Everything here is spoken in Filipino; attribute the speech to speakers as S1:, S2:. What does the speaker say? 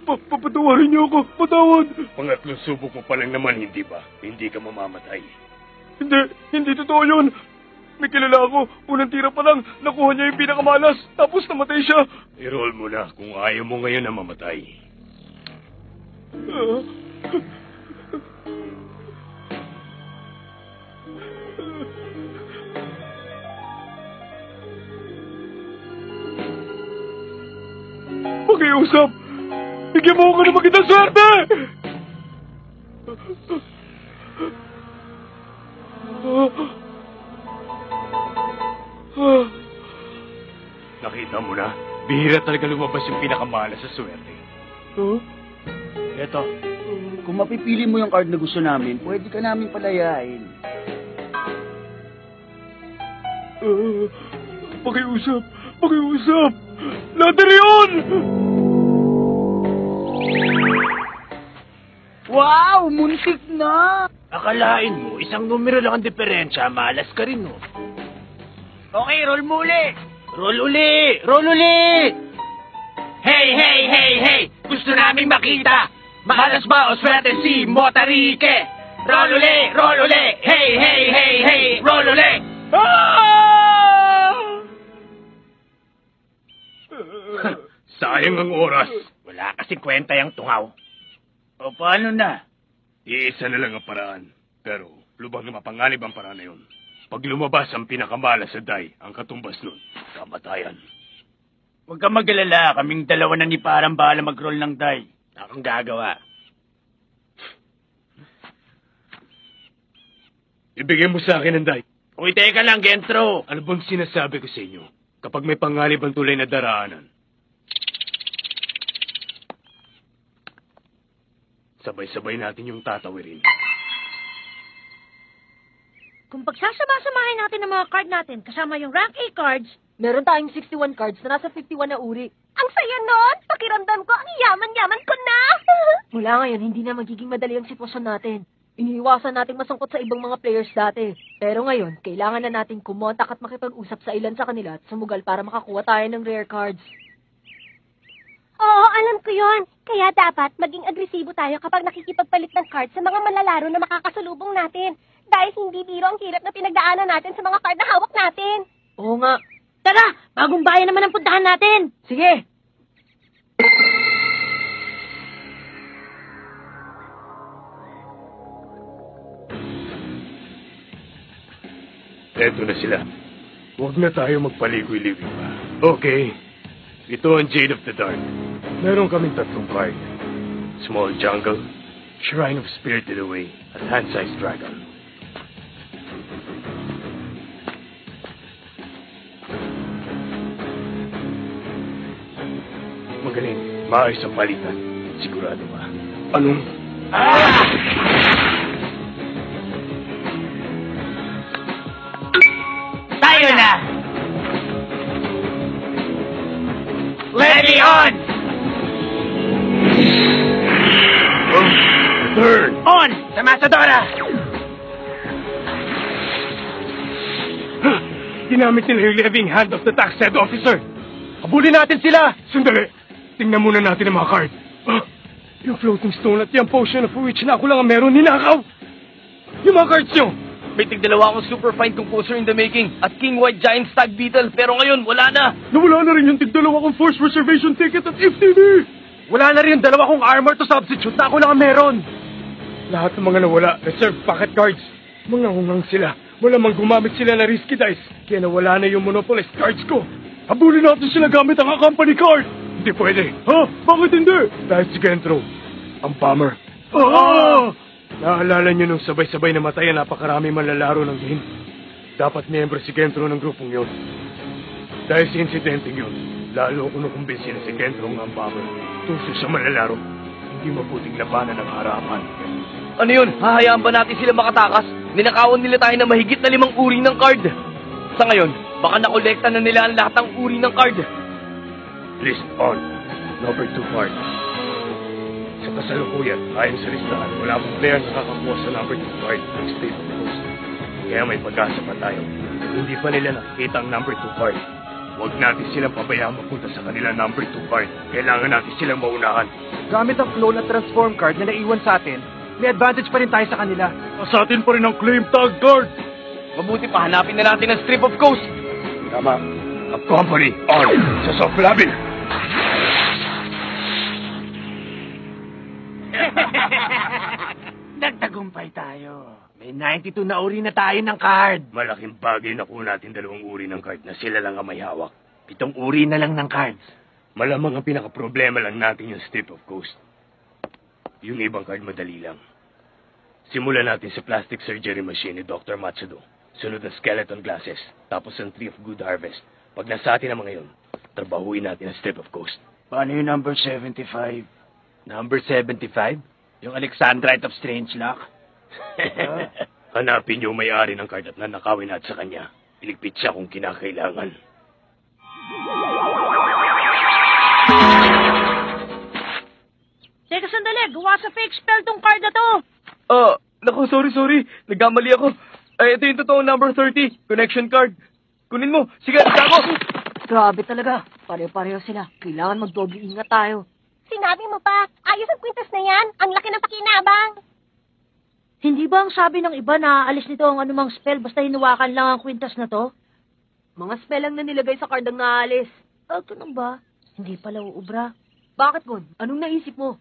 S1: Papatawarin niyo ako. Patawad.
S2: Pangatlong subok mo pa lang naman, hindi ba? Hindi ka mamamatay.
S1: Hindi totoo yun. May kilala ako. Unang tira pa lang, nakuha niya yung pinakamalas. Tapos namatay siya.
S2: I-roll mo na kung ayaw mo ngayon na mamatay.
S1: Pakiusap. Bigyan mo ako na magandang swerte.
S2: Nakita mo na? Bihira talaga lumabas yung pinakamalas sa swerte.
S3: Eto, kung mapipili mo yung card na gusto namin, pwede ka namin palayain.
S1: Pakiusap. Later yun!
S3: Wow! Muntik na!
S4: Akalain mo, isang numero lang ang diferensya, malas ka rin, no?
S3: Okay, roll mo uli!
S4: Roll uli! Hey! Gusto naming makita! Mahalas ba o swerte si Motarike? Roll uli! Hey! Roll uli!
S2: Sayang ang oras.
S4: Wala kasing kwenta yung tungaw.
S3: O paano na?
S2: Iisa na lang ang paraan. Pero lubang na mapanganib ang paraan na yun. Pag lumabas ang pinakamalas sa die, ang katumbas nun, kamatayan.
S3: Huwag kang mag-alala, kaming dalawa na ni Parang bahala mag-roll ng die.
S4: Akong gagawa.
S2: Ibigay mo sa akin ang die.
S4: Uy, teka lang, Gentro.
S2: Ano bang sinasabi ko sa inyo? Kapag may panganib ang tulay na daraanan, sabay-sabay natin yung tatawirin.
S5: Kung pagsasama-samahin natin ang mga card natin kasama yung rank A cards, meron tayong 61 cards na nasa 51 na uri. Ang saya nun! Pakiramdam ko, ang yaman-yaman ko na! Mula ngayon, hindi na magiging madali ang sitwasyon natin. Iniiwasan nating masangkot sa ibang mga players dati. Pero ngayon, kailangan na nating kumontak at makipag-usap sa ilan sa kanila at sumugal para makakuha tayo ng rare cards. Oo, alam ko yon. Kaya dapat maging agresibo tayo kapag nakikipagpalit ng cards sa mga malalaro na makakasalubong natin. Dahil hindi biro ang hirap na pinagdaanan natin sa mga card na hawak natin. Oo nga. Tara, bagong bayan naman ang puntahan natin. Sige.
S2: Eto na sila. Huwag na tayo magpaligoy-ligoy pa. Okay. Ito ang Jade of the Dark. Meron kaming tatlong card. Small Jungle, Shrine of Spirited Away, at Hand-Sized Dragon. Magaling. Maayos ang palitan. Sigurado ba? Anong?
S3: Tayo na!
S4: Levy on!
S2: Return!
S4: On! Sa Masadora!
S2: Ginamit nila yung Leving Hand of the Tax Head Officer. Habulin natin sila! Sandali! Tingnan muna natin ang mga card. Yung floating stone at yung potion of which na ako lang ang meron ninakaw. Yung mga cards nyo!
S6: May tigdalawa akong super fine composer in the making at King White Giant Stag Beetle, pero ngayon wala na.
S1: Nawala na rin yung tigdalawa kong force reservation ticket at FTD.
S6: Wala na rin yung dalawa kong armor to substitute na ako lang ang meron.
S1: Lahat ng mga nawala, reserve packet cards. Mga hungang sila. Wala mang gumamit sila na risky dice. Kaya nawala na yung monopolist cards ko. Habulin natin sila gamit ang company card.
S2: Hindi pwede.
S1: Ha? Bakit hindi?
S2: Dahil si Gentro, ang bomber. Naalala niyo nung sabay-sabay namatay ang napakarami manlalaro ng game? Dapat miyembro si Gentro ng grupong yun. Dahil sa insidenteng yun, lalo ko nakumbinsi na si Gentro ang bomber. Tuso sa manlalaro, hindi mabuting labanan ng harapan.
S6: Ano yun? Hahayaan ba natin sila makatakas? Ninakawan nila tayo na mahigit na 5 uri ng card. Sa ngayon, baka nakolekta na nila ang lahat ng uri ng card.
S2: List on. Number 2 card. Sa kasalukuyan, ayon sa listahan, wala pang player nakakakuha sa number 2 card ng State of the Coast. Kaya may pag-asa pa tayo. Hindi pa nila nakikita ang number 2 card. Huwag natin silang pabayaan mapunta sa kanila number 2 card. Kailangan natin silang maunahan.
S1: Gamit ang clone at transform card na naiwan sa atin, may advantage pa rin tayo sa kanila.
S2: Sa atin pa rin ang claim tag card.
S6: Mabuti pa hanapin na natin ang strip of coast.
S2: Tama. Ang company on sa soft labi.
S3: Nagtagumpay tayo. May 92 na uri na tayo ng card.
S2: Malaking bagay na po natin 2 uri ng card na sila lang ang may hawak.
S3: 7 uri na lang ng cards.
S2: Malamang ang pinaka-problema lang natin yung strip of coast. Yung ibang card madali lang. Simulan natin sa plastic surgery machine ni Dr. Matsudo. Sunod ang skeleton glasses. Tapos ang Tree of Good Harvest. Pag nasa atin ang mga yun, trabahuin natin ang strip of coast.
S3: Paano yung number 75?
S6: Number 75?
S3: Yung Alexandrite of Strangelock?
S2: Hanapin niyo ang may-ari ng card at nanakawin natin sa kanya. Iligpit siya kung kinakailangan.
S5: Teka sandali, gawa sa fake spell tong card na to.
S6: Naku, sorry. Nagkamali ako. Ay, ito yung totoong number 30. Connection card. Kunin mo. Sige, ako.
S5: Grabe talaga. Pare-pareho sila. Kailangan magdoble ingat tayo.
S7: Sinabi mo pa, ayos ang kwintas na yan. Ang laki ng pakinabang.
S5: Hindi ba ang sabi ng iba na aalis nito ang anumang spell basta hinawakan lang ang kwintas na to? Mga spell lang na nilagay sa card ang naalis. Ganun ba? Hindi pala uubra. Bakit, Gon? Anong naisip mo?